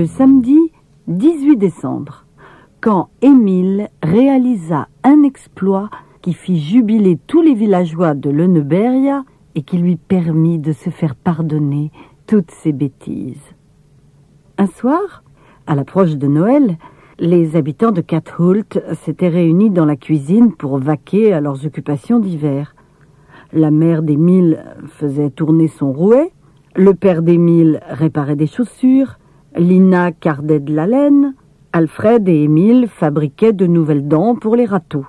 le samedi 18 décembre, quand Émile réalisa un exploit qui fit jubiler tous les villageois de Lönneberga et qui lui permit de se faire pardonner toutes ses bêtises. Un soir, à l'approche de Noël, les habitants de Kathult s'étaient réunis dans la cuisine pour vaquer à leurs occupations d'hiver. La mère d'Émile faisait tourner son rouet, le père d'Émile réparait des chaussures, Lina cardait de la laine, Alfred et Émile fabriquaient de nouvelles dents pour les râteaux.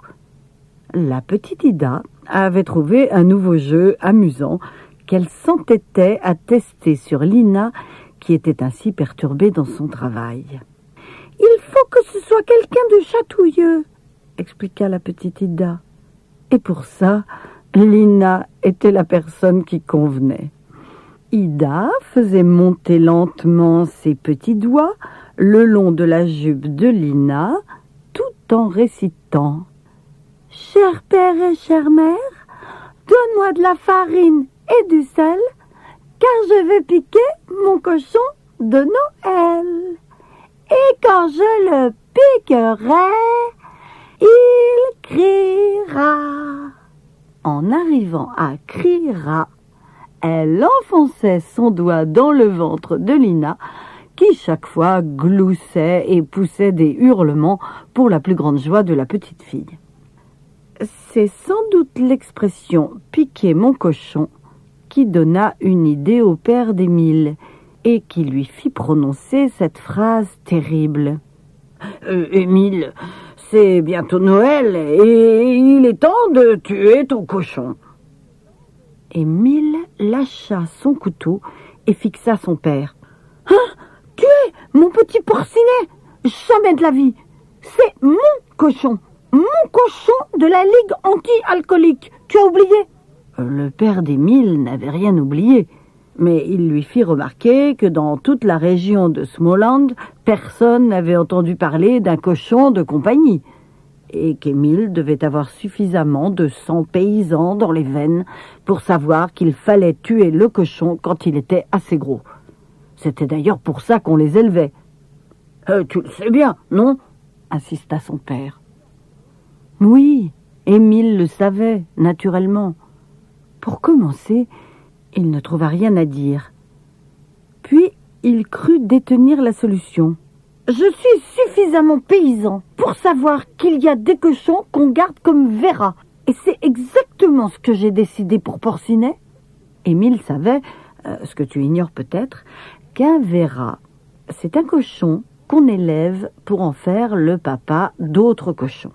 La petite Ida avait trouvé un nouveau jeu amusant qu'elle s'entêtait à tester sur Lina, qui était ainsi perturbée dans son travail. « Il faut que ce soit quelqu'un de chatouilleux », expliqua la petite Ida. Et pour ça, Lina était la personne qui convenait. Ida faisait monter lentement ses petits doigts le long de la jupe de Lina, tout en récitant « Cher père et chère mère, donne-moi de la farine et du sel, car je vais piquer mon cochon de Noël. Et quand je le piquerai, il criera. » En arrivant à criera, elle enfonçait son doigt dans le ventre de Lina, qui chaque fois gloussait et poussait des hurlements pour la plus grande joie de la petite fille. C'est sans doute l'expression « piquer mon cochon » qui donna une idée au père d'Émile et qui lui fit prononcer cette phrase terrible. Émile, c'est bientôt Noël et il est temps de tuer ton cochon. » Émile lâcha son couteau et fixa son père. « Hein? Tuer mon petit porcinet? Jamais de la vie! C'est mon cochon de la Ligue anti-alcoolique. Tu as oublié ?» Le père d'Émile n'avait rien oublié, mais il lui fit remarquer que dans toute la région de Småland, personne n'avait entendu parler d'un cochon de compagnie, et qu'Émile devait avoir suffisamment de sang paysan dans les veines pour savoir qu'il fallait tuer le cochon quand il était assez gros. C'était d'ailleurs pour ça qu'on les élevait. « Tu le sais bien, non ?» insista son père. Oui, Émile le savait, naturellement. Pour commencer, il ne trouva rien à dire. Puis, il crut détenir la solution. « Je suis suffisamment paysan pour savoir qu'il y a des cochons qu'on garde comme verras. Et c'est exactement ce que j'ai décidé pour Porcinet. » Émile savait, ce que tu ignores peut-être, qu'un verra, c'est un cochon qu'on élève pour en faire le papa d'autres cochons.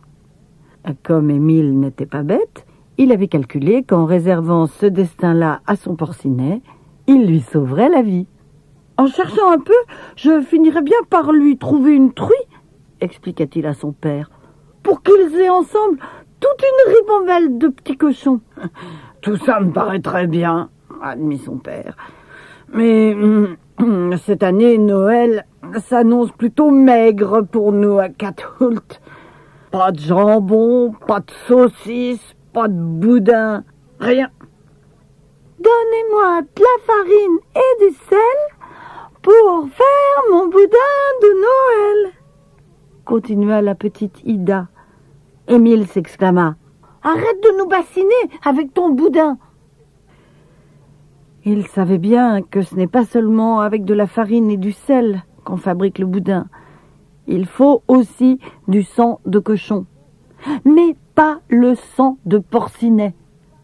Comme Émile n'était pas bête, il avait calculé qu'en réservant ce destin-là à son Porcinet, il lui sauverait la vie. « En cherchant un peu, je finirais bien par lui trouver une truie, » expliqua-t-il à son père, « pour qu'ils aient ensemble toute une ribambelle de petits cochons. »« Tout ça me paraît très bien, » admit son père. « Mais cette année, Noël s'annonce plutôt maigre pour nous à Kathult. Pas de jambon, pas de saucisses, pas de boudin, rien. »« Donnez-moi de la farine et du sel pour faire mon boudin de Noël, » continua la petite Ida. Émile s'exclama. « Arrête de nous bassiner avec ton boudin !» Il savait bien que ce n'est pas seulement avec de la farine et du sel qu'on fabrique le boudin. Il faut aussi du sang de cochon. Mais pas le sang de Porcinet.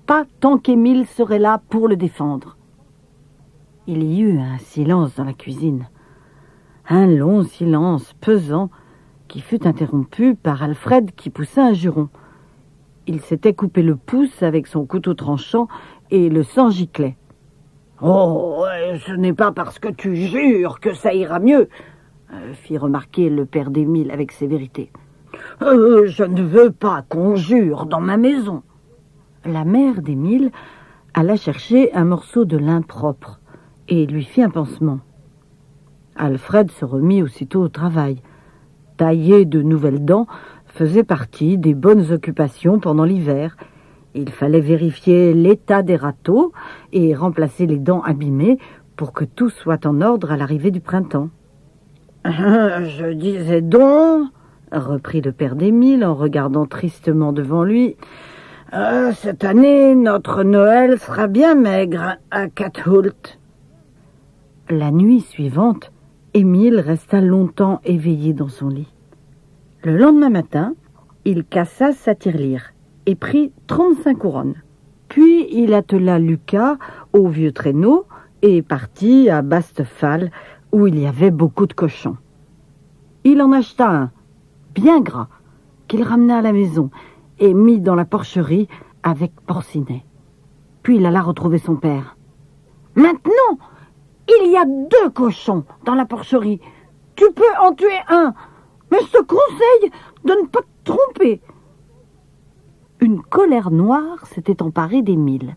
Pas tant qu'Émile serait là pour le défendre. Il y eut un silence dans la cuisine. Un long silence pesant qui fut interrompu par Alfred qui poussa un juron. Il s'était coupé le pouce avec son couteau tranchant et le sang giclait. « Oh, ce n'est pas parce que tu jures que ça ira mieux !» fit remarquer le père d'Émile avec sévérité. « Je ne veux pas qu'on jure dans ma maison. » La mère d'Émile alla chercher un morceau de lin propre et lui fit un pansement. Alfred se remit aussitôt au travail. Tailler de nouvelles dents faisait partie des bonnes occupations pendant l'hiver. Il fallait vérifier l'état des râteaux et remplacer les dents abîmées pour que tout soit en ordre à l'arrivée du printemps. Je disais donc, reprit le père d'Émile en regardant tristement devant lui, cette année, notre Noël sera bien maigre à Cathoult. La nuit suivante, Émile resta longtemps éveillé dans son lit. Le lendemain matin, il cassa sa tirelire et prit 35 couronnes. Puis il attela Lucas au vieux traîneau et partit à Bastefal, où il y avait beaucoup de cochons. Il en acheta un, bien gras, qu'il ramena à la maison et mit dans la porcherie avec Porcinet. Puis il alla retrouver son père. « Maintenant, il y a 2 cochons dans la porcherie. Tu peux en tuer un, mais je te conseille de ne pas te tromper. » Une colère noire s'était emparée d'Émile.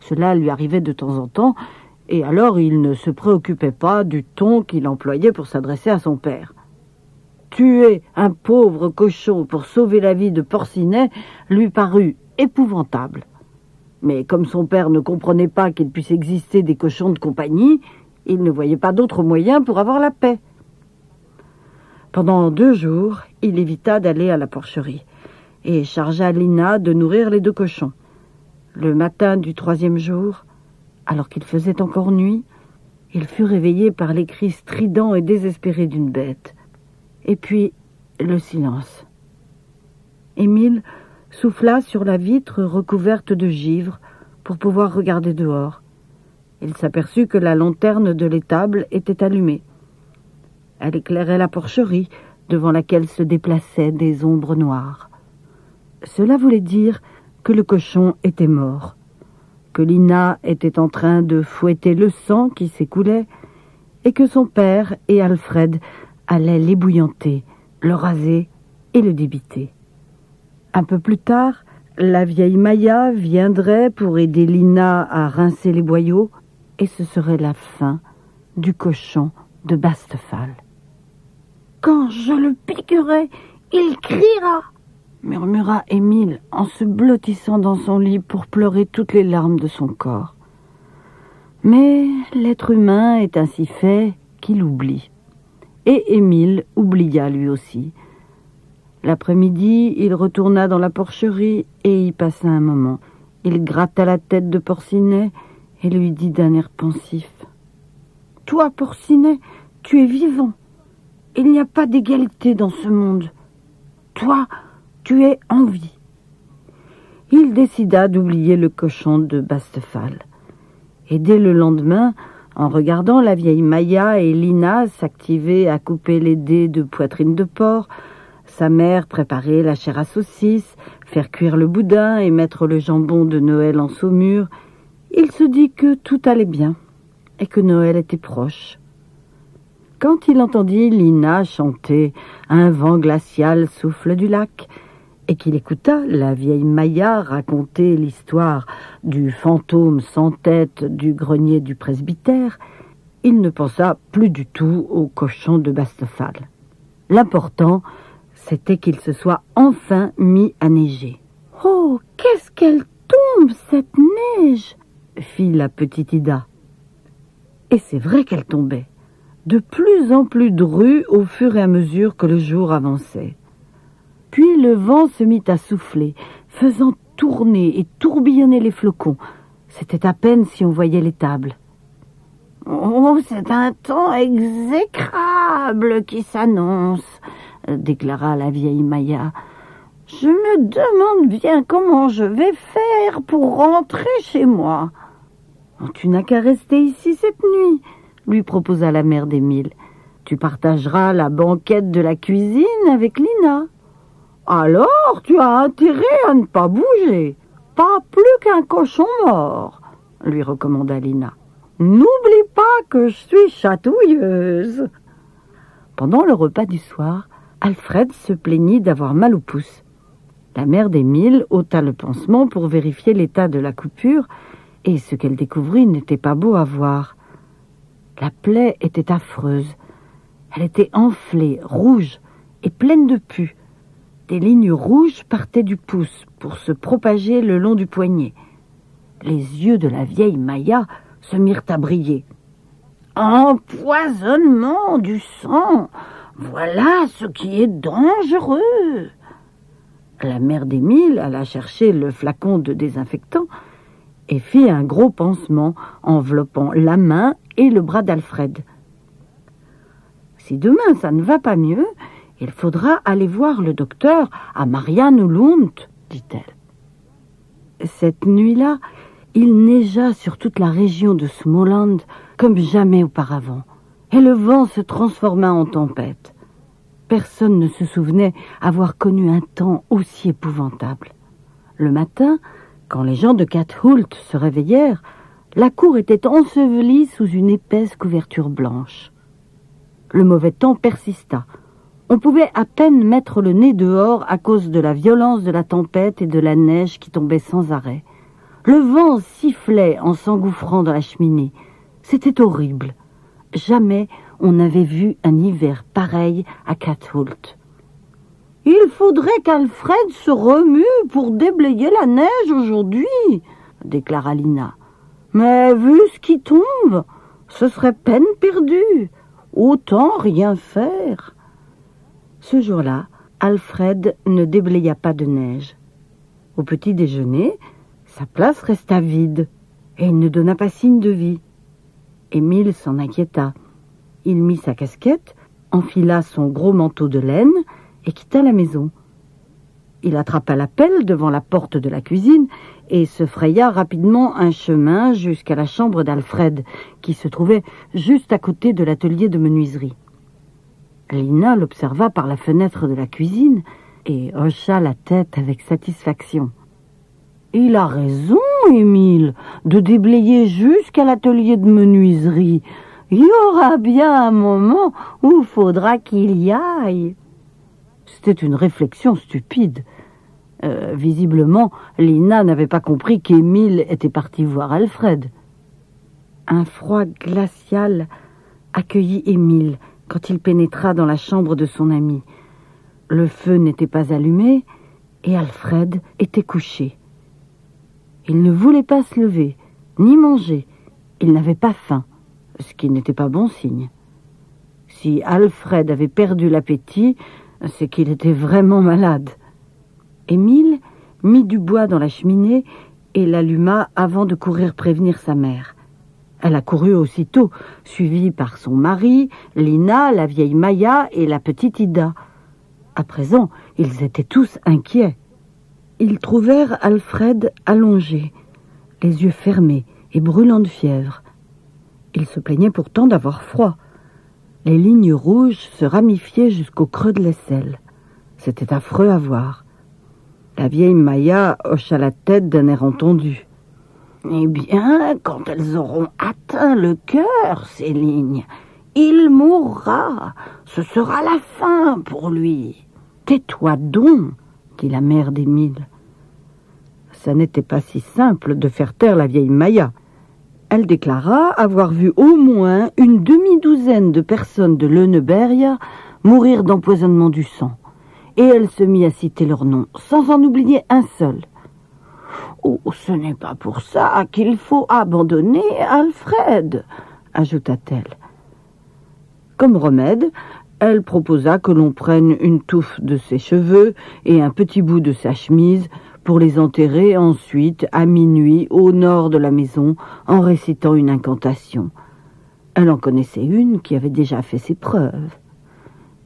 Cela lui arrivait de temps en temps, et alors il ne se préoccupait pas du ton qu'il employait pour s'adresser à son père. Tuer un pauvre cochon pour sauver la vie de Porcinet lui parut épouvantable. Mais comme son père ne comprenait pas qu'il puisse exister des cochons de compagnie, il ne voyait pas d'autre moyen pour avoir la paix. Pendant 2 jours, il évita d'aller à la porcherie et chargea Lina de nourrir les 2 cochons. Le matin du 3e jour, alors qu'il faisait encore nuit, il fut réveillé par les cris stridents et désespérés d'une bête. Et puis, le silence. Émile souffla sur la vitre recouverte de givre pour pouvoir regarder dehors. Il s'aperçut que la lanterne de l'étable était allumée. Elle éclairait la porcherie, devant laquelle se déplaçaient des ombres noires. Cela voulait dire que le cochon était mort, que Lina était en train de fouetter le sang qui s'écoulait, et que son père et Alfred allaient l'ébouillanter, le raser et le débiter. Un peu plus tard, la vieille Maya viendrait pour aider Lina à rincer les boyaux, et ce serait la fin du cochon de Bastefal. « Quand je le piquerai, il criera !» murmura Émile en se blottissant dans son lit pour pleurer toutes les larmes de son corps. Mais l'être humain est ainsi fait qu'il oublie. Et Émile oublia lui aussi. L'après-midi, il retourna dans la porcherie et y passa un moment. Il gratta la tête de Porcinet et lui dit d'un air pensif. « Toi, Porcinet, tu es vivant. Il n'y a pas d'égalité dans ce monde. Toi, tu es en vie. » Il décida d'oublier le cochon de Bastefal. Et dès le lendemain, en regardant la vieille Maya et Lina s'activer à couper les dés de poitrine de porc, sa mère préparer la chair à saucisse, faire cuire le boudin et mettre le jambon de Noël en saumure, il se dit que tout allait bien et que Noël était proche. Quand il entendit Lina chanter « Un vent glacial souffle du lac » et qu'il écouta la vieille Maya raconter l'histoire du fantôme sans tête du grenier du presbytère, il ne pensa plus du tout au cochon de Bastefal. L'important, c'était qu'il se soit enfin mis à neiger. « Oh, qu'est-ce qu'elle tombe, cette neige !» fit la petite Ida. Et c'est vrai qu'elle tombait, de plus en plus drue au fur et à mesure que le jour avançait. Puis le vent se mit à souffler, faisant tourner et tourbillonner les flocons. C'était à peine si on voyait les tables. « Oh, c'est un temps exécrable qui s'annonce !» déclara la vieille Maya. « Je me demande bien comment je vais faire pour rentrer chez moi. »« Tu n'as qu'à rester ici cette nuit, » lui proposa la mère d'Émile. « Tu partageras la banquette de la cuisine avec Lina. »« Alors, tu as intérêt à ne pas bouger. Pas plus qu'un cochon mort, » lui recommanda Lina. « N'oublie pas que je suis chatouilleuse. » Pendant le repas du soir, Alfred se plaignit d'avoir mal au pouce. La mère d'Émile ôta le pansement pour vérifier l'état de la coupure, et ce qu'elle découvrit n'était pas beau à voir. La plaie était affreuse. Elle était enflée, rouge et pleine de pus. Des lignes rouges partaient du pouce pour se propager le long du poignet. Les yeux de la vieille Maya se mirent à briller. Empoisonnement du sang, voilà ce qui est dangereux. La mère d'Émile alla chercher le flacon de désinfectant et fit un gros pansement enveloppant la main et le bras d'Alfred. Si demain ça ne va pas mieux, il faudra aller voir le docteur à Mariannelund, dit-elle. Cette nuit-là, il neigea sur toute la région de Småland comme jamais auparavant, et le vent se transforma en tempête. Personne ne se souvenait avoir connu un temps aussi épouvantable. Le matin, quand les gens de Kathult se réveillèrent, la cour était ensevelie sous une épaisse couverture blanche. Le mauvais temps persista. On pouvait à peine mettre le nez dehors à cause de la violence de la tempête et de la neige qui tombait sans arrêt. Le vent sifflait en s'engouffrant dans la cheminée. C'était horrible. Jamais on n'avait vu un hiver pareil à Kathult. « Il faudrait qu'Alfred se remue pour déblayer la neige aujourd'hui, » déclara Lina. « Mais vu ce qui tombe, ce serait peine perdue. Autant rien faire. » Ce jour-là, Alfred ne déblaya pas de neige. Au petit déjeuner, sa place resta vide et il ne donna pas signe de vie. Émile s'en inquiéta. Il mit sa casquette, enfila son gros manteau de laine et quitta la maison. Il attrapa la pelle devant la porte de la cuisine et se fraya rapidement un chemin jusqu'à la chambre d'Alfred, qui se trouvait juste à côté de l'atelier de menuiserie. Lina l'observa par la fenêtre de la cuisine et hocha la tête avec satisfaction. « Il a raison, Émile, de déblayer jusqu'à l'atelier de menuiserie. Il y aura bien un moment où il faudra qu'il y aille. » C'était une réflexion stupide. Visiblement, Lina n'avait pas compris qu'Émile était parti voir Alfred. Un froid glacial accueillit Émile quand il pénétra dans la chambre de son ami. Le feu n'était pas allumé et Alfred était couché. Il ne voulait pas se lever, ni manger. Il n'avait pas faim, ce qui n'était pas bon signe. Si Alfred avait perdu l'appétit, c'est qu'il était vraiment malade. Émile mit du bois dans la cheminée et l'alluma avant de courir prévenir sa mère. Elle a couru aussitôt, suivie par son mari, Lina, la vieille Maya et la petite Ida. À présent, ils étaient tous inquiets. Ils trouvèrent Alfred allongé, les yeux fermés et brûlant de fièvre. Il se plaignait pourtant d'avoir froid. Les lignes rouges se ramifiaient jusqu'au creux de l'aisselle. C'était affreux à voir. La vieille Maya hocha la tête d'un air entendu. « Eh bien, quand elles auront atteint le cœur, ces lignes, il mourra. Ce sera la fin pour lui. »« Tais-toi donc, » dit la mère d'Émile. Ça n'était pas si simple de faire taire la vieille Maya. Elle déclara avoir vu au moins une demi-douzaine de personnes de Lönneberga mourir d'empoisonnement du sang. Et elle se mit à citer leurs noms, sans en oublier un seul. « Oh, ce n'est pas pour ça qu'il faut abandonner Alfred, » ajouta-t-elle. Comme remède, elle proposa que l'on prenne une touffe de ses cheveux et un petit bout de sa chemise pour les enterrer ensuite à minuit au nord de la maison en récitant une incantation. Elle en connaissait une qui avait déjà fait ses preuves.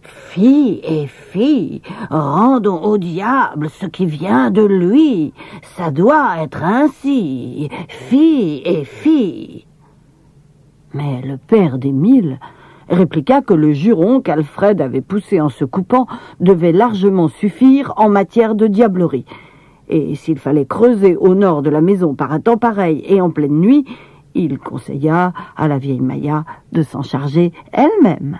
« Filles et filles, rendons au diable ce qui vient de lui. Ça doit être ainsi. Filles et filles. » Mais le père d'Émile répliqua que le juron qu'Alfred avait poussé en se coupant devait largement suffire en matière de diablerie. Et s'il fallait creuser au nord de la maison par un temps pareil et en pleine nuit, il conseilla à la vieille Maya de s'en charger elle-même.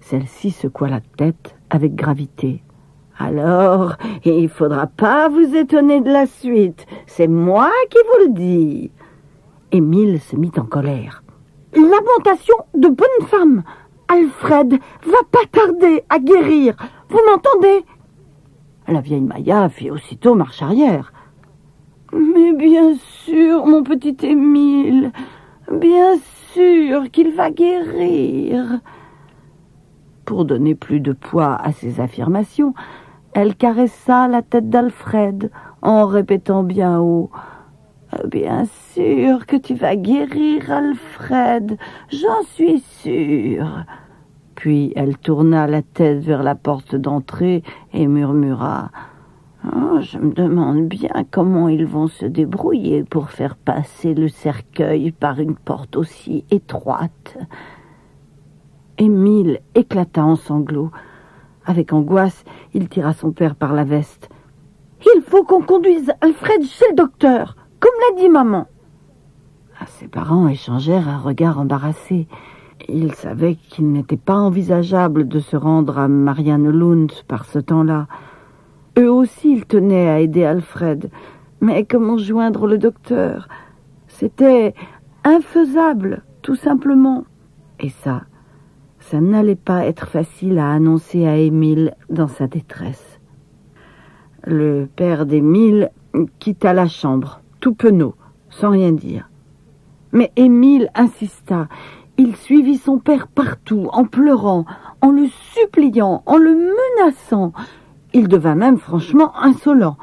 Celle-ci secoua la tête avec gravité. « Alors, il ne faudra pas vous étonner de la suite. C'est moi qui vous le dis. » Émile se mit en colère. « Lamentation de bonne femme. Alfred va pas tarder à guérir. Vous m'entendez ?» La vieille Maya fit aussitôt marche arrière. « Mais bien sûr, mon petit Émile, bien sûr qu'il va guérir. » Pour donner plus de poids à ses affirmations, elle caressa la tête d'Alfred en répétant bien haut: « Bien sûr que tu vas guérir, Alfred, j'en suis sûre. » Puis elle tourna la tête vers la porte d'entrée et murmura: « Oh, je me demande bien comment ils vont se débrouiller pour faire passer le cercueil par une porte aussi étroite. » Émile éclata en sanglots. Avec angoisse, il tira son père par la veste. « Il faut qu'on conduise Alfred chez le docteur, comme l'a dit maman. » Ses parents échangèrent un regard embarrassé. Ils savaient qu'il n'était pas envisageable de se rendre à Mariannelund par ce temps-là. Eux aussi, ils tenaient à aider Alfred. Mais comment joindre le docteur? C'était infaisable, tout simplement. Et ça n'allait pas être facile à annoncer à Émile dans sa détresse. Le père d'Émile quitta la chambre, tout penaud, sans rien dire. Mais Émile insista. Il suivit son père partout, en pleurant, en le suppliant, en le menaçant. Il devint même franchement insolent.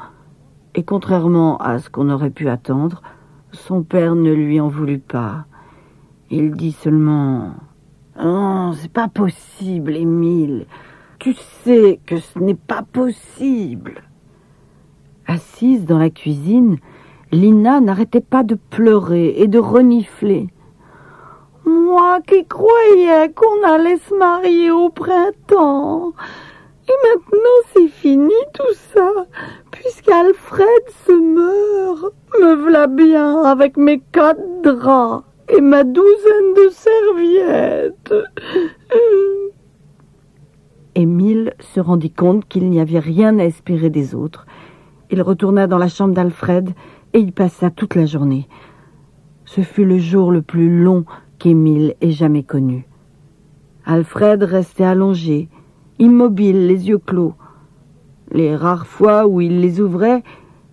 Et contrairement à ce qu'on aurait pu attendre, son père ne lui en voulut pas. Il dit seulement: « Oh, c'est pas possible, Émile. Tu sais que ce n'est pas possible. » Assise dans la cuisine, Lina n'arrêtait pas de pleurer et de renifler. « Moi qui croyais qu'on allait se marier au printemps. Et maintenant c'est fini tout ça, puisqu'Alfred se meurt. Me v'là bien avec mes 4 draps et ma 12 de serviettes. » Émile se rendit compte qu'il n'y avait rien à espérer des autres. Il retourna dans la chambre d'Alfred et y passa toute la journée. Ce fut le jour le plus long qu'Émile ait jamais connu. Alfred restait allongé, immobile, les yeux clos. Les rares fois où il les ouvrait,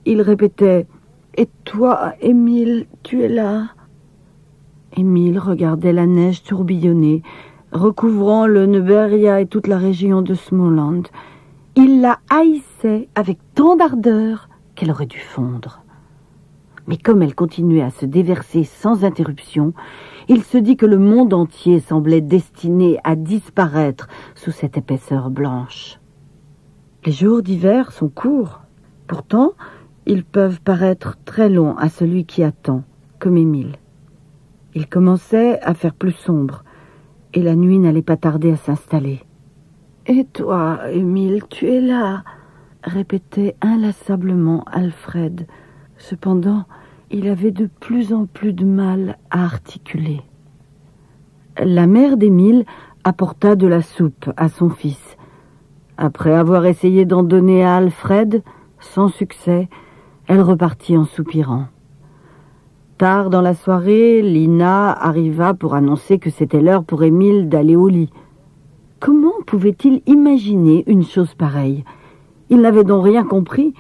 il répétait: « Et toi, Émile, tu es là ?» Émile regardait la neige tourbillonner, recouvrant le Neubergia et toute la région de Småland. Il la haïssait avec tant d'ardeur qu'elle aurait dû fondre. Mais comme elle continuait à se déverser sans interruption, il se dit que le monde entier semblait destiné à disparaître sous cette épaisseur blanche. Les jours d'hiver sont courts. Pourtant, ils peuvent paraître très longs à celui qui attend, comme Émile. Il commençait à faire plus sombre, et la nuit n'allait pas tarder à s'installer. « Et toi, Émile, tu es là ?» répétait inlassablement Alfred. Cependant, il avait de plus en plus de mal à articuler. La mère d'Émile apporta de la soupe à son fils. Après avoir essayé d'en donner à Alfred, sans succès, elle repartit en soupirant. Tard dans la soirée, Lina arriva pour annoncer que c'était l'heure pour Émile d'aller au lit. Comment pouvait-il imaginer une chose pareille? Il n'avait donc rien compris.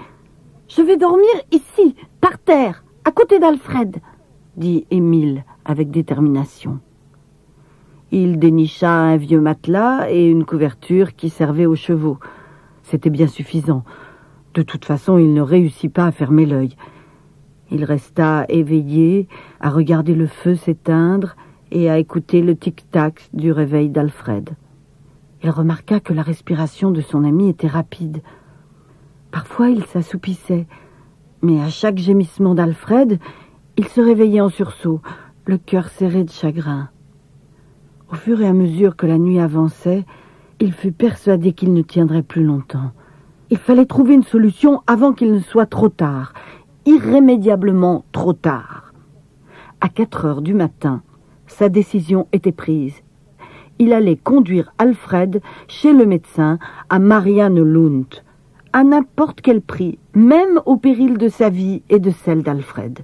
« Je vais dormir ici, par terre, à côté d'Alfred, » dit Émile avec détermination. Il dénicha un vieux matelas et une couverture qui servait aux chevaux. C'était bien suffisant. De toute façon, il ne réussit pas à fermer l'œil. Il resta éveillé, à regarder le feu s'éteindre et à écouter le tic-tac du réveil d'Alfred. Il remarqua que la respiration de son ami était rapide. Parfois, il s'assoupissait, mais à chaque gémissement d'Alfred, il se réveillait en sursaut, le cœur serré de chagrin. Au fur et à mesure que la nuit avançait, il fut persuadé qu'il ne tiendrait plus longtemps. Il fallait trouver une solution avant qu'il ne soit trop tard, irrémédiablement trop tard. À 4 heures du matin, sa décision était prise. Il allait conduire Alfred chez le médecin à Mariannelund, à n'importe quel prix, même au péril de sa vie et de celle d'Alfred.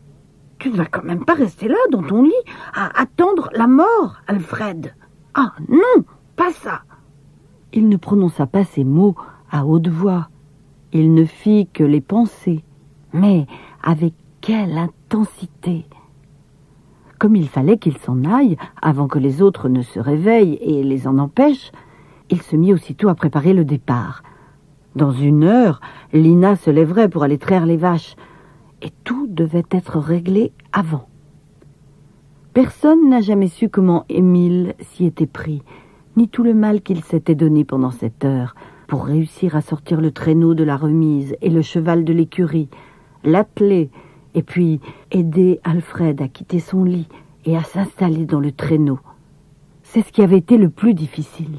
« Tu ne vas quand même pas rester là, dans ton lit, à attendre la mort, Alfred. Ah non, pas ça !» Il ne prononça pas ces mots à haute voix. Il ne fit que les penser. Mais avec quelle intensité! Comme il fallait qu'il s'en aille avant que les autres ne se réveillent et les en empêchent, il se mit aussitôt à préparer le départ. Dans 1 heure, Lina se lèverait pour aller traire les vaches, et tout devait être réglé avant. Personne n'a jamais su comment Émile s'y était pris, ni tout le mal qu'il s'était donné pendant cette heure, pour réussir à sortir le traîneau de la remise et le cheval de l'écurie, l'atteler, et puis aider Alfred à quitter son lit et à s'installer dans le traîneau. C'est ce qui avait été le plus difficile.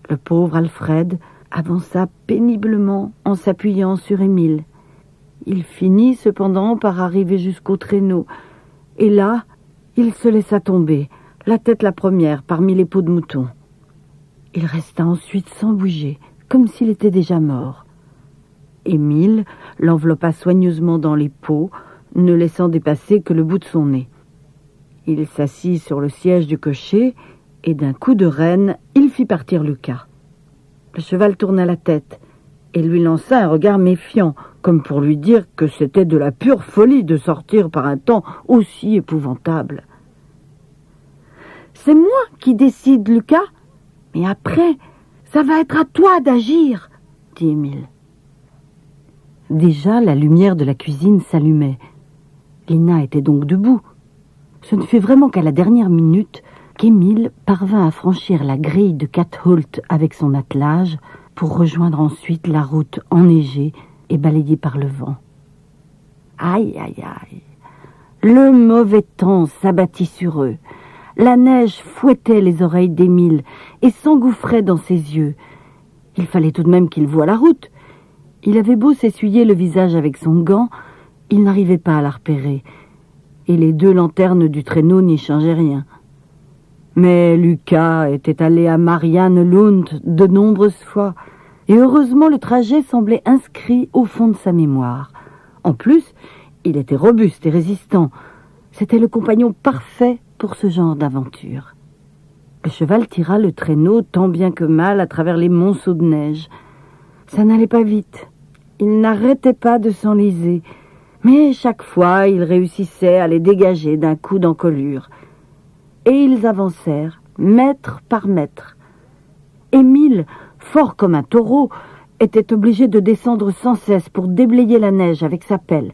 Le pauvre Alfred avança péniblement en s'appuyant sur Émile. Il finit cependant par arriver jusqu'au traîneau, et là, il se laissa tomber, la tête la première, parmi les peaux de mouton. Il resta ensuite sans bouger, comme s'il était déjà mort. Émile l'enveloppa soigneusement dans les peaux, ne laissant dépasser que le bout de son nez. Il s'assit sur le siège du cocher, et d'un coup de rêne, il fit partir Lucas. Le cheval tourna la tête, et lui lança un regard méfiant, comme pour lui dire que c'était de la pure folie de sortir par un temps aussi épouvantable. « C'est moi qui décide, Lucas, mais après, ça va être à toi d'agir, » dit Émile. Déjà, la lumière de la cuisine s'allumait. Lina était donc debout. Ce ne fut vraiment qu'à la dernière minute qu'Émile parvint à franchir la grille de Katholt avec son attelage pour rejoindre ensuite la route enneigée et balayée par le vent. Aïe, aïe, aïe. Le mauvais temps s'abattit sur eux. La neige fouettait les oreilles d'Émile et s'engouffrait dans ses yeux. Il fallait tout de même qu'il voie la route. Il avait beau s'essuyer le visage avec son gant, il n'arrivait pas à la repérer, et les 2 lanternes du traîneau n'y changeaient rien. Mais Lucas était allé à Mariannelund de nombreuses fois, et heureusement le trajet semblait inscrit au fond de sa mémoire. En plus, il était robuste et résistant. C'était le compagnon parfait pour ce genre d'aventure. Le cheval tira le traîneau tant bien que mal à travers les monceaux de neige. Ça n'allait pas vite. Il n'arrêtait pas de s'enliser, mais chaque fois il réussissait à les dégager d'un coup d'encolure. Et ils avancèrent, mètre par mètre. Émile, fort comme un taureau, était obligé de descendre sans cesse pour déblayer la neige avec sa pelle.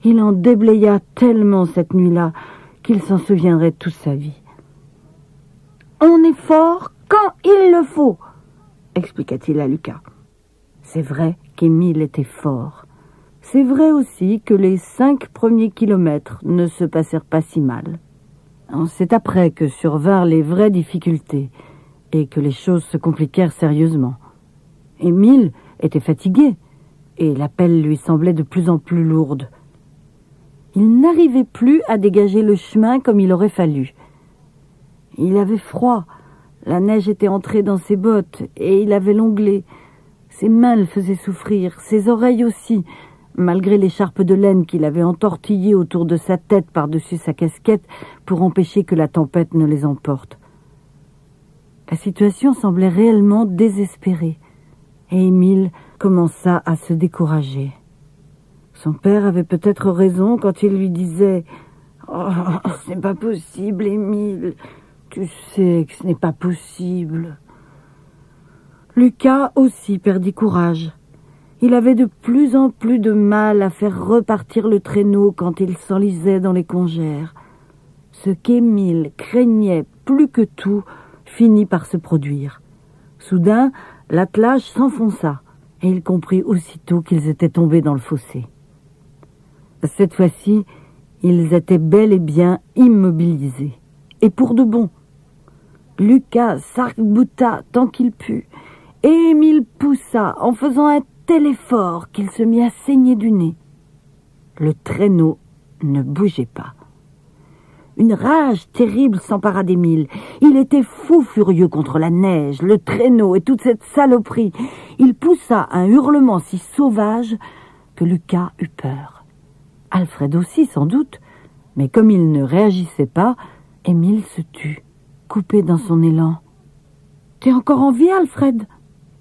Il en déblaya tellement cette nuit-là qu'il s'en souviendrait toute sa vie. « On est fort quand il le faut », expliqua-t-il à Lucas. C'est vrai qu'Émile était fort. C'est vrai aussi que les 5 premiers kilomètres ne se passèrent pas si mal. C'est après que survinrent les vraies difficultés et que les choses se compliquèrent sérieusement. Émile était fatigué et la pelle lui semblait de plus en plus lourde. Il n'arrivait plus à dégager le chemin comme il aurait fallu. Il avait froid, la neige était entrée dans ses bottes et il avait l'onglet. Ses mains le faisaient souffrir, ses oreilles aussi, malgré l'écharpe de laine qu'il avait entortillée autour de sa tête par-dessus sa casquette pour empêcher que la tempête ne les emporte. La situation semblait réellement désespérée, et Émile commença à se décourager. Son père avait peut-être raison quand il lui disait « Oh, c'est pas possible, Émile, tu sais que ce n'est pas possible. » Lucas aussi perdit courage. Il avait de plus en plus de mal à faire repartir le traîneau quand il s'enlisait dans les congères. Ce qu'Émile craignait plus que tout finit par se produire. Soudain, l'attelage s'enfonça et il comprit aussitôt qu'ils étaient tombés dans le fossé. Cette fois-ci, ils étaient bel et bien immobilisés, et pour de bon. Lucas s'arc-bouta tant qu'il put, et Émile poussa en faisant un tel effort qu'il se mit à saigner du nez. Le traîneau ne bougeait pas. Une rage terrible s'empara d'Émile. Il était fou furieux contre la neige, le traîneau et toute cette saloperie. Il poussa un hurlement si sauvage que Lucas eut peur. Alfred aussi, sans doute, mais comme il ne réagissait pas, Émile se tut, coupé dans son élan. « T'es encore en vie, Alfred ?»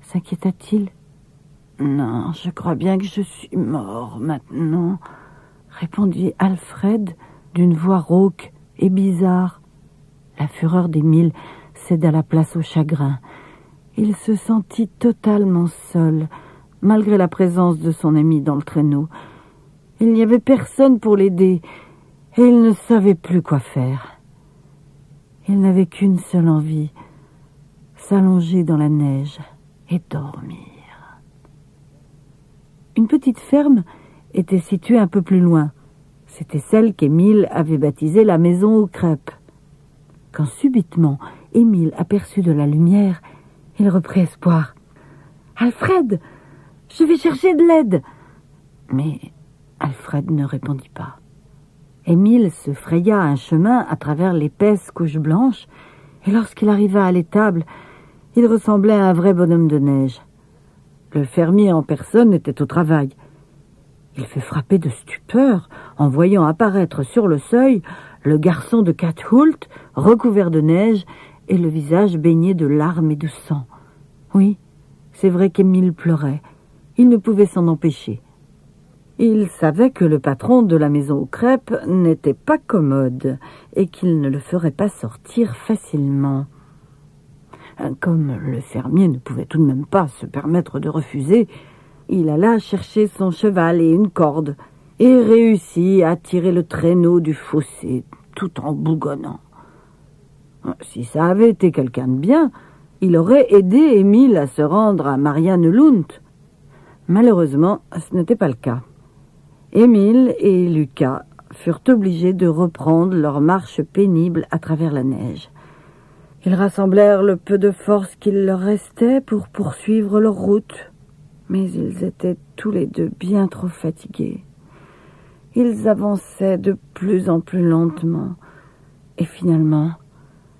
s'inquiéta-t-il. « Non, je crois bien que je suis mort maintenant, » répondit Alfred d'une voix rauque et bizarre. La fureur d'Émile céda la place au chagrin. Il se sentit totalement seul, malgré la présence de son ami dans le traîneau. Il n'y avait personne pour l'aider, et il ne savait plus quoi faire. Il n'avait qu'une seule envie, s'allonger dans la neige et dormir. Une petite ferme était située un peu plus loin. C'était celle qu'Émile avait baptisée la maison aux crêpes. Quand subitement Émile aperçut de la lumière, il reprit espoir. « Alfred, je vais chercher de l'aide !» Mais Alfred ne répondit pas. Émile se fraya un chemin à travers l'épaisse couche blanche, et lorsqu'il arriva à l'étable, il ressemblait à un vrai bonhomme de neige. Le fermier en personne était au travail. Il fut frappé de stupeur en voyant apparaître sur le seuil le garçon de Cahult, recouvert de neige et le visage baigné de larmes et de sang. Oui, c'est vrai qu'Émile pleurait. Il ne pouvait s'en empêcher. Il savait que le patron de la maison aux crêpes n'était pas commode et qu'il ne le ferait pas sortir facilement. Comme le fermier ne pouvait tout de même pas se permettre de refuser, il alla chercher son cheval et une corde et réussit à tirer le traîneau du fossé tout en bougonnant. Si ça avait été quelqu'un de bien, il aurait aidé Émile à se rendre à Mariannelund. Malheureusement, ce n'était pas le cas. Émile et Lucas furent obligés de reprendre leur marche pénible à travers la neige. Ils rassemblèrent le peu de force qu'il leur restait pour poursuivre leur route, mais ils étaient tous les deux bien trop fatigués. Ils avançaient de plus en plus lentement, et finalement,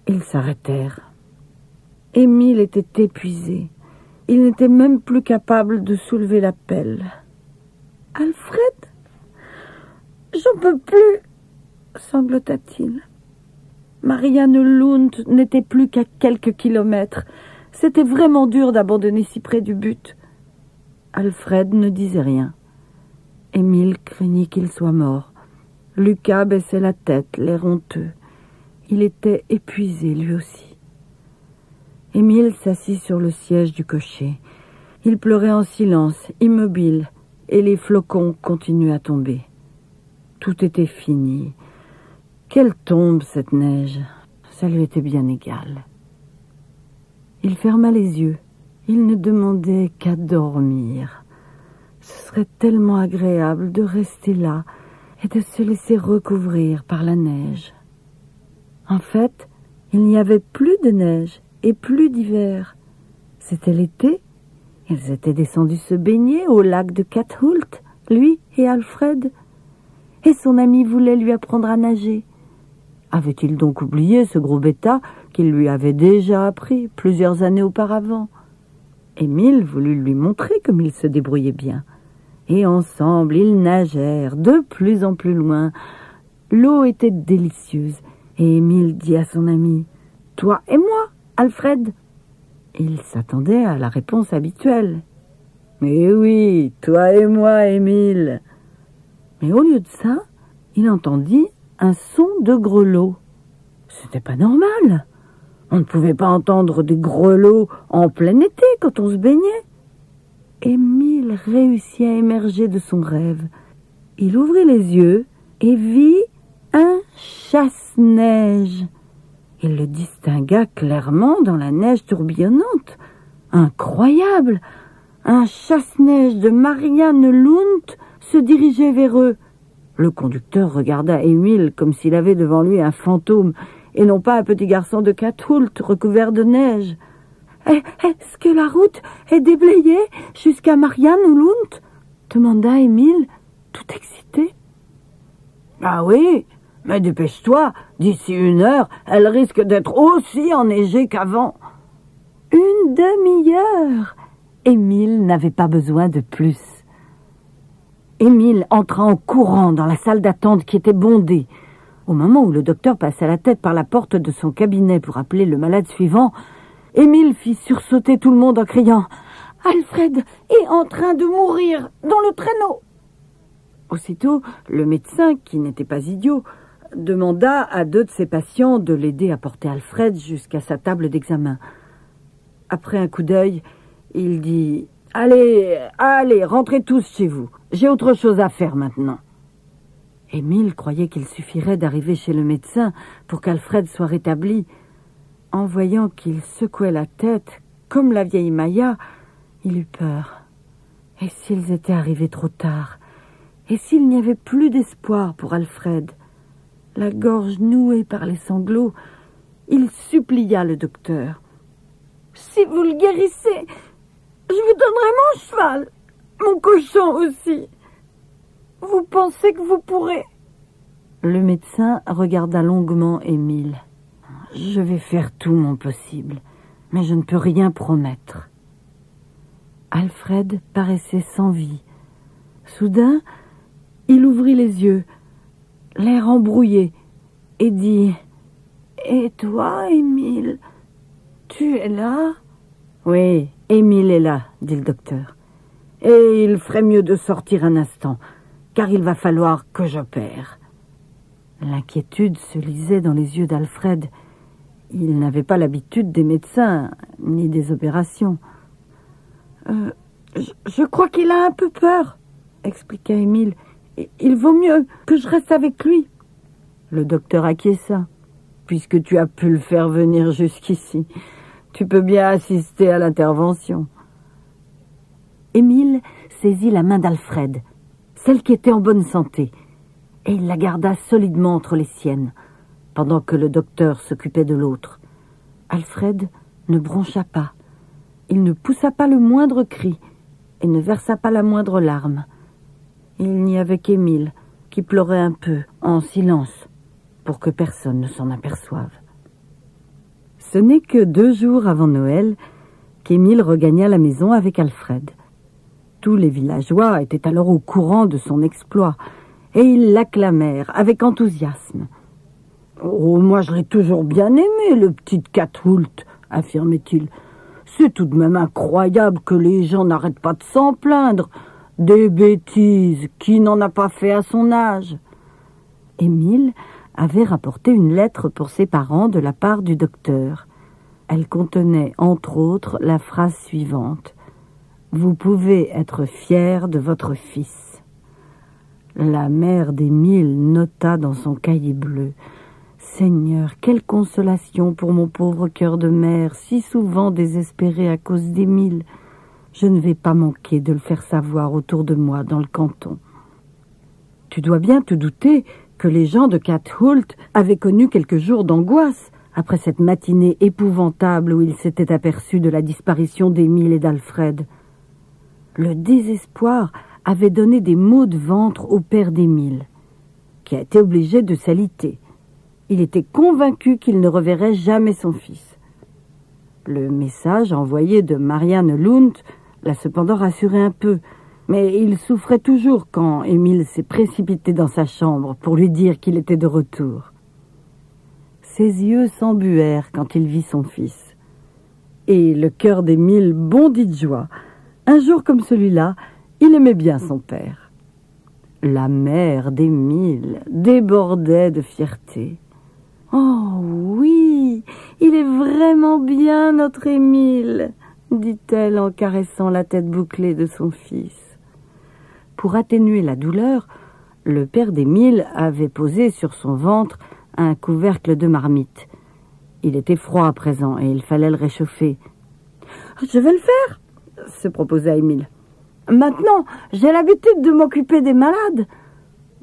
ils s'arrêtèrent. Émile était épuisé. Il n'était même plus capable de soulever la pelle. « Alfred, j'en peux plus !» sanglota-t-il. Mariannelund n'était plus qu'à quelques kilomètres. C'était vraiment dur d'abandonner si près du but. Alfred ne disait rien. Émile craignit qu'il soit mort. Lucas baissait la tête, l'air honteux. Il était épuisé, lui aussi. Émile s'assit sur le siège du cocher. Il pleurait en silence, immobile, et les flocons continuaient à tomber. Tout était fini. Quelle tombe, cette neige! Ça lui était bien égal. Il ferma les yeux. Il ne demandait qu'à dormir. Ce serait tellement agréable de rester là et de se laisser recouvrir par la neige. En fait, il n'y avait plus de neige et plus d'hiver. C'était l'été. Ils étaient descendus se baigner au lac de Cahult, lui et Alfred. Et son ami voulait lui apprendre à nager. Avait-il donc oublié ce gros bêta qu'il lui avait déjà appris plusieurs années auparavant? Émile voulut lui montrer comme il se débrouillait bien. Et ensemble, ils nagèrent de plus en plus loin. L'eau était délicieuse, et Émile dit à son ami « Toi et moi, Alfred ?» Il s'attendait à la réponse habituelle. « Mais oui, toi et moi, Émile !» Mais au lieu de ça, il entendit un son de grelots. C'était pas normal. On ne pouvait pas entendre des grelots en plein été quand on se baignait. Émile réussit à émerger de son rêve. Il ouvrit les yeux et vit un chasse-neige. Il le distingua clairement dans la neige tourbillonnante. Incroyable! Un chasse-neige de Mariannelund se dirigeait vers eux. Le conducteur regarda Émile comme s'il avait devant lui un fantôme et non pas un petit garçon de Cahult recouvert de neige. « Est-ce que la route est déblayée jusqu'à Mariannelund ?» demanda Émile, tout excité. « Ah oui, mais dépêche-toi, d'ici 1 heure, elle risque d'être aussi enneigée qu'avant. » Une demi-heure. Émile n'avait pas besoin de plus. Émile entra en courant dans la salle d'attente qui était bondée. Au moment où le docteur passait la tête par la porte de son cabinet pour appeler le malade suivant, Émile fit sursauter tout le monde en criant « Alfred est en train de mourir dans le traîneau !» Aussitôt, le médecin, qui n'était pas idiot, demanda à 2 de ses patients de l'aider à porter Alfred jusqu'à sa table d'examen. Après un coup d'œil, il dit « Allez, rentrez tous chez vous. J'ai autre chose à faire maintenant. » Émile croyait qu'il suffirait d'arriver chez le médecin pour qu'Alfred soit rétabli. En voyant qu'il secouait la tête, comme la vieille Maya, il eut peur. Et s'ils étaient arrivés trop tard? Et s'il n'y avait plus d'espoir pour Alfred? La gorge nouée par les sanglots, il supplia le docteur. « Si vous le guérissez, je vous donnerai mon cheval, mon cochon aussi. Vous pensez que vous pourrez ?» Le médecin regarda longuement Émile. « Je vais faire tout mon possible, mais je ne peux rien promettre. » Alfred paraissait sans vie. Soudain, il ouvrit les yeux, l'air embrouillé, et dit « Et toi, Émile, tu es là ?»« Oui, Émile est là, » dit le docteur. « Et il ferait mieux de sortir un instant, car il va falloir que j'opère. » L'inquiétude se lisait dans les yeux d'Alfred. Il n'avait pas l'habitude des médecins, ni des opérations. Je crois qu'il a un peu peur, expliqua Émile. Il vaut mieux que je reste avec lui. Le docteur acquiesça. Puisque tu as pu le faire venir jusqu'ici, tu peux bien assister à l'intervention. Émile saisit la main d'Alfred, celle qui était en bonne santé, et il la garda solidement entre les siennes, pendant que le docteur s'occupait de l'autre. Alfred ne broncha pas. Il ne poussa pas le moindre cri et ne versa pas la moindre larme. Il n'y avait qu'Émile qui pleurait un peu, en silence, pour que personne ne s'en aperçoive. Ce n'est que 2 jours avant Noël qu'Émile regagna la maison avec Alfred. Tous les villageois étaient alors au courant de son exploit, et ils l'acclamèrent avec enthousiasme. « Oh, moi je l'ai toujours bien aimé, le petit Cathoult, » affirmait-il. « C'est tout de même incroyable que les gens n'arrêtent pas de s'en plaindre. Des bêtises, qui n'en a pas fait à son âge ?» Émile avait rapporté une lettre pour ses parents de la part du docteur. Elle contenait, entre autres, la phrase suivante. « Vous pouvez être fiers de votre fils. » La mère d'Émile nota dans son cahier bleu. « Seigneur, quelle consolation pour mon pauvre cœur de mère, si souvent désespéré à cause d'Émile. Je ne vais pas manquer de le faire savoir autour de moi dans le canton. » Tu dois bien te douter que les gens de Cathoult avaient connu quelques jours d'angoisse après cette matinée épouvantable où ils s'étaient aperçus de la disparition d'Émile et d'Alfred. Le désespoir avait donné des maux de ventre au père d'Émile, qui a été obligé de s'aliter. Il était convaincu qu'il ne reverrait jamais son fils. Le message envoyé de Marianne Lund l'a cependant rassuré un peu, mais il souffrait toujours quand Émile s'est précipité dans sa chambre pour lui dire qu'il était de retour. Ses yeux s'embuèrent quand il vit son fils. Et le cœur d'Émile bondit de joie. Un jour comme celui-là, il aimait bien son père. La mère d'Émile débordait de fierté. « Oh oui, il est vraiment bien notre Émile !» dit-elle en caressant la tête bouclée de son fils. Pour atténuer la douleur, le père d'Émile avait posé sur son ventre un couvercle de marmite. Il était froid à présent et il fallait le réchauffer. « Je vais le faire !» se proposa Émile. « Maintenant, j'ai l'habitude de m'occuper des malades. »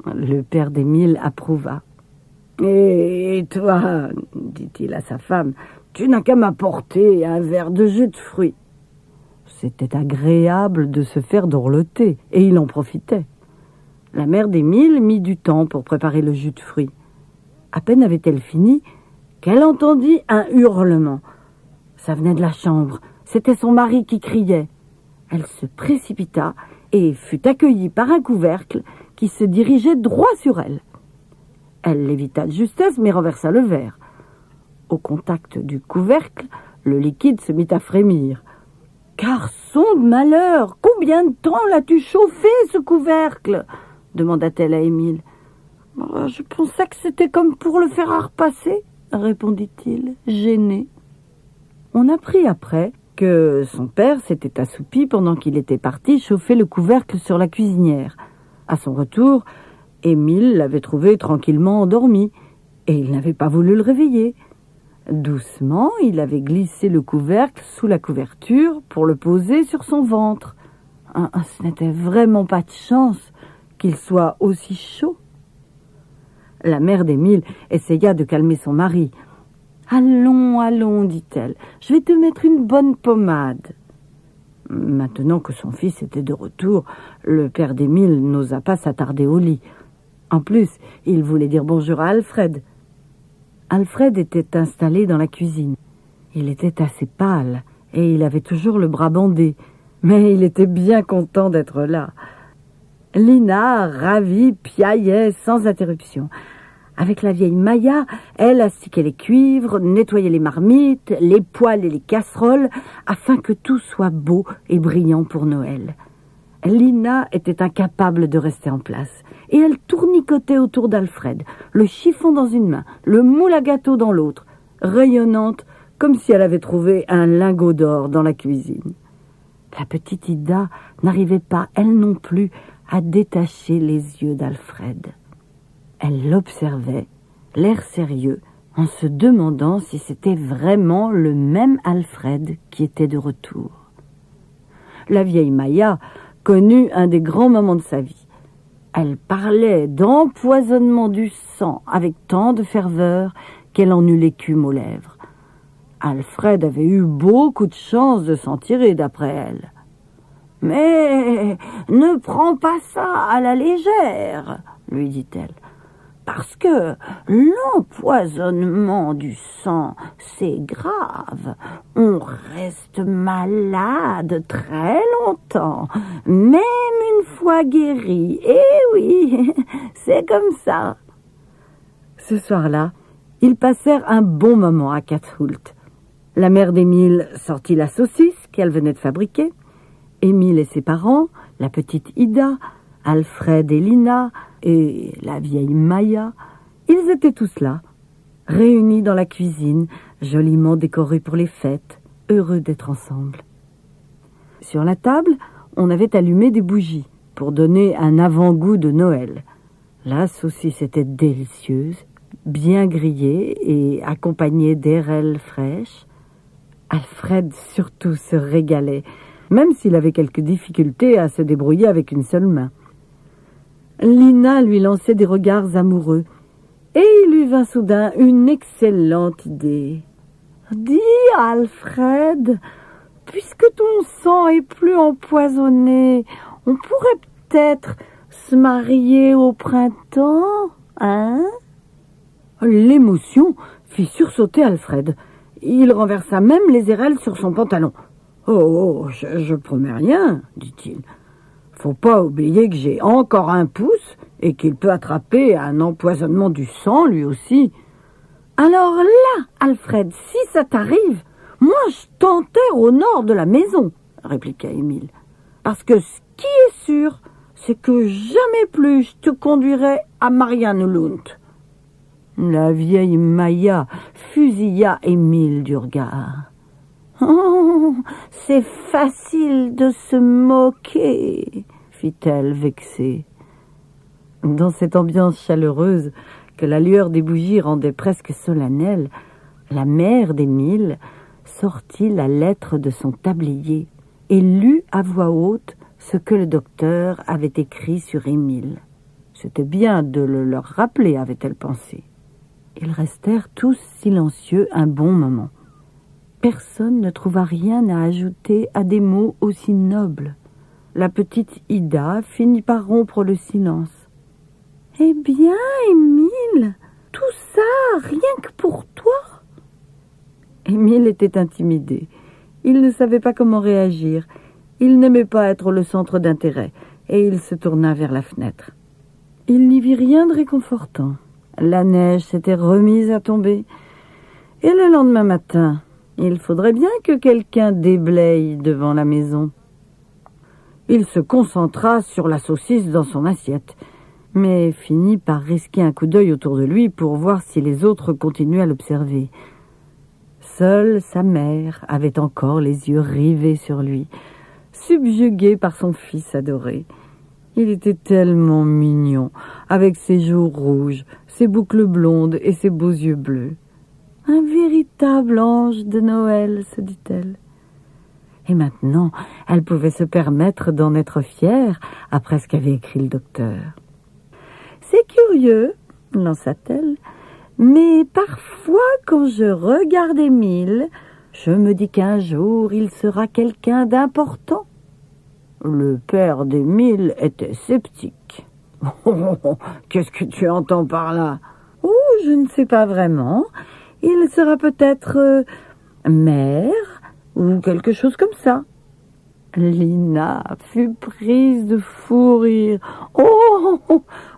Le père d'Émile approuva. « Et toi, dit-il à sa femme, tu n'as qu'à m'apporter un verre de jus de fruits. » C'était agréable de se faire dorloter, et il en profitait. La mère d'Émile mit du temps pour préparer le jus de fruits. À peine avait-elle fini qu'elle entendit un hurlement. Ça venait de la chambre. C'était son mari qui criait. Elle se précipita et fut accueillie par un couvercle qui se dirigeait droit sur elle. Elle l'évita de justesse, mais renversa le verre. Au contact du couvercle, le liquide se mit à frémir. « Garçon de malheur, combien de temps l'as-tu chauffé, ce couvercle ?» demanda-t-elle à Émile. « « Je pensais que c'était comme pour le fer à repasser, » répondit-il, gêné. On apprit après que son père s'était assoupi pendant qu'il était parti chauffer le couvercle sur la cuisinière. À son retour, Émile l'avait trouvé tranquillement endormi et il n'avait pas voulu le réveiller. Doucement, il avait glissé le couvercle sous la couverture pour le poser sur son ventre. Ce n'était vraiment pas de chance qu'il soit aussi chaud. La mère d'Émile essaya de calmer son mari. « Allons, allons, dit-elle, je vais te mettre une bonne pommade. » Maintenant que son fils était de retour, le père d'Émile n'osa pas s'attarder au lit. En plus, il voulait dire bonjour à Alfred. Alfred était installé dans la cuisine. Il était assez pâle et il avait toujours le bras bandé, mais il était bien content d'être là. Lina, ravie, piaillait sans interruption. Avec la vieille Maya, elle astiquait les cuivres, nettoyait les marmites, les poêles et les casseroles, afin que tout soit beau et brillant pour Noël. Lina était incapable de rester en place, et elle tournicotait autour d'Alfred, le chiffon dans une main, le moule à gâteau dans l'autre, rayonnante comme si elle avait trouvé un lingot d'or dans la cuisine. La petite Ida n'arrivait pas, elle non plus, à détacher les yeux d'Alfred. Elle l'observait, l'air sérieux, en se demandant si c'était vraiment le même Alfred qui était de retour. La vieille Maya connut un des grands moments de sa vie. Elle parlait d'empoisonnement du sang avec tant de ferveur qu'elle en eut l'écume aux lèvres. Alfred avait eu beaucoup de chance de s'en tirer d'après elle. « Mais ne prends pas ça à la légère, » lui dit-elle. Parce que l'empoisonnement du sang, c'est grave. On reste malade très longtemps, même une fois guéri. Eh oui, c'est comme ça. Ce soir-là, ils passèrent un bon moment à Kathult. La mère d'Émile sortit la saucisse qu'elle venait de fabriquer. Émile et ses parents, la petite Ida, Alfred et Lina et la vieille Maya, ils étaient tous là, réunis dans la cuisine, joliment décorés pour les fêtes, heureux d'être ensemble. Sur la table, on avait allumé des bougies pour donner un avant-goût de Noël. La saucisse était délicieuse, bien grillée et accompagnée d'érelles fraîches. Alfred surtout se régalait, même s'il avait quelques difficultés à se débrouiller avec une seule main. Lina lui lançait des regards amoureux, et il lui vint soudain une excellente idée. « Dis, Alfred, puisque ton sang est plus empoisonné, on pourrait peut-être se marier au printemps, hein ?» L'émotion fit sursauter Alfred. Il renversa même les érelles sur son pantalon. « Oh, je promets rien, dit-il. Faut pas oublier que j'ai encore un pouce et qu'il peut attraper un empoisonnement du sang, lui aussi. »« Alors là, Alfred, si ça t'arrive, moi je t'enterre au nord de la maison, » répliqua Émile. « Parce que ce qui est sûr, c'est que jamais plus je te conduirai à Mariannelund. » La vieille Maya fusilla Émile du regard. « Oh, c'est facile de se moquer, » fit-elle vexée. Dans cette ambiance chaleureuse que la lueur des bougies rendait presque solennelle, la mère d'Émile sortit la lettre de son tablier et lut à voix haute ce que le docteur avait écrit sur Émile. C'était bien de le leur rappeler, avait-elle pensé. Ils restèrent tous silencieux un bon moment. Personne ne trouva rien à ajouter à des mots aussi nobles. La petite Ida finit par rompre le silence. « Eh bien, Émile, tout ça, rien que pour toi ?» Émile était intimidé. Il ne savait pas comment réagir. Il n'aimait pas être le centre d'intérêt, et il se tourna vers la fenêtre. Il n'y vit rien de réconfortant. La neige s'était remise à tomber, et le lendemain matin, il faudrait bien que quelqu'un déblaye devant la maison. Il se concentra sur la saucisse dans son assiette. mais finit par risquer un coup d'œil autour de lui pour voir si les autres continuaient à l'observer. Seule sa mère avait encore les yeux rivés sur lui, subjuguée par son fils adoré. Il était tellement mignon, avec ses joues rouges, ses boucles blondes et ses beaux yeux bleus. Un véritable ange de Noël, se dit-elle. Et maintenant, elle pouvait se permettre d'en être fière après ce qu'avait écrit le docteur. « C'est curieux, lança-t-elle, mais parfois quand je regarde Émile, je me dis qu'un jour il sera quelqu'un d'important. » Le père d'Émile était sceptique. « Qu'est-ce que tu entends par là ?»« Oh, je ne sais pas vraiment. Il sera peut-être maire ou quelque chose comme ça. » Lina fut prise de fou rire. « Oh,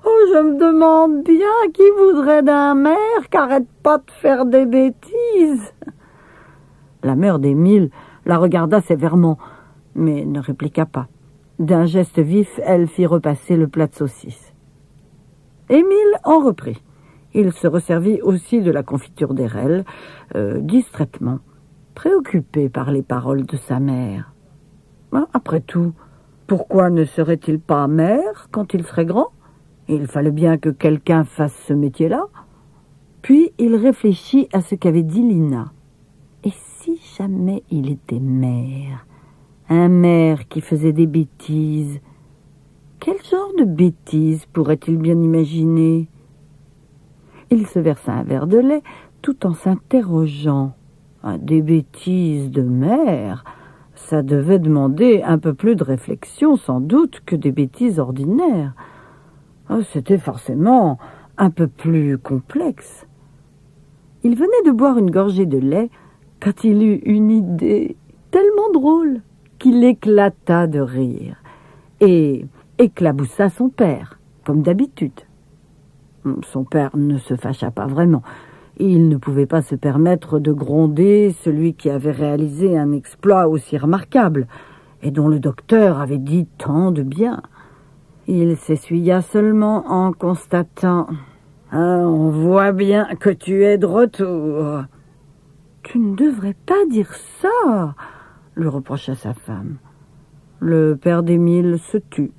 je me demande bien qui voudrait d'un maire qui arrête pas de faire des bêtises. » La mère d'Émile la regarda sévèrement, mais ne répliqua pas. D'un geste vif, elle fit repasser le plat de saucisses. Émile en reprit. Il se resservit aussi de la confiture d'érelle, distraitement, préoccupé par les paroles de sa mère. Après tout, pourquoi ne serait-il pas maire quand il serait grand? Il fallait bien que quelqu'un fasse ce métier-là. Puis il réfléchit à ce qu'avait dit Lina. Et si jamais il était maire? Un maire qui faisait des bêtises. Quel genre de bêtises pourrait-il bien imaginer? Il se versa un verre de lait tout en s'interrogeant. Des bêtises de maire, ça devait demander un peu plus de réflexion sans doute que des bêtises ordinaires. C'était forcément un peu plus complexe. Il venait de boire une gorgée de lait quand il eut une idée tellement drôle qu'il éclata de rire et éclaboussa son père, comme d'habitude. Son père ne se fâcha pas vraiment. Il ne pouvait pas se permettre de gronder celui qui avait réalisé un exploit aussi remarquable et dont le docteur avait dit tant de bien. Il s'essuya seulement en constatant « On voit bien que tu es de retour. »« Tu ne devrais pas dire ça !» lui reprocha sa femme. Le père d'Émile se tut,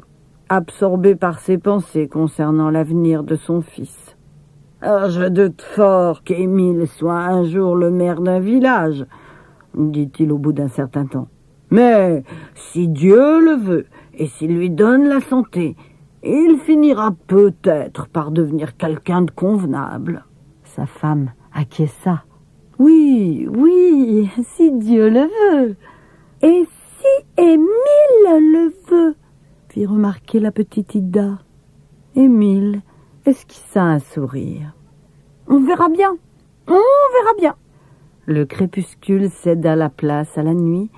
absorbé par ses pensées concernant l'avenir de son fils. « Je doute fort qu'Émile soit un jour le maire d'un village, » dit-il au bout d'un certain temps. « Mais si Dieu le veut, et s'il lui donne la santé, il finira peut-être par devenir quelqu'un de convenable. » Sa femme acquiesça. « Oui, si Dieu le veut. Et si Émile le veut ?» fit remarquer la petite Ida. Émile esquissa un sourire. « On verra bien. Le crépuscule céda la place à la nuit.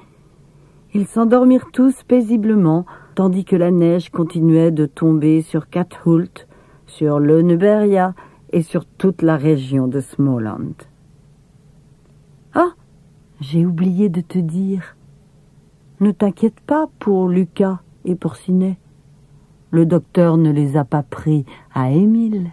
Ils s'endormirent tous paisiblement, tandis que la neige continuait de tomber sur Kathult, sur Lönneberga et sur toute la région de Småland. « Ah, j'ai oublié de te dire. Ne t'inquiète pas pour Lucas et pour Sinet. Le docteur ne les a pas pris à Émile. »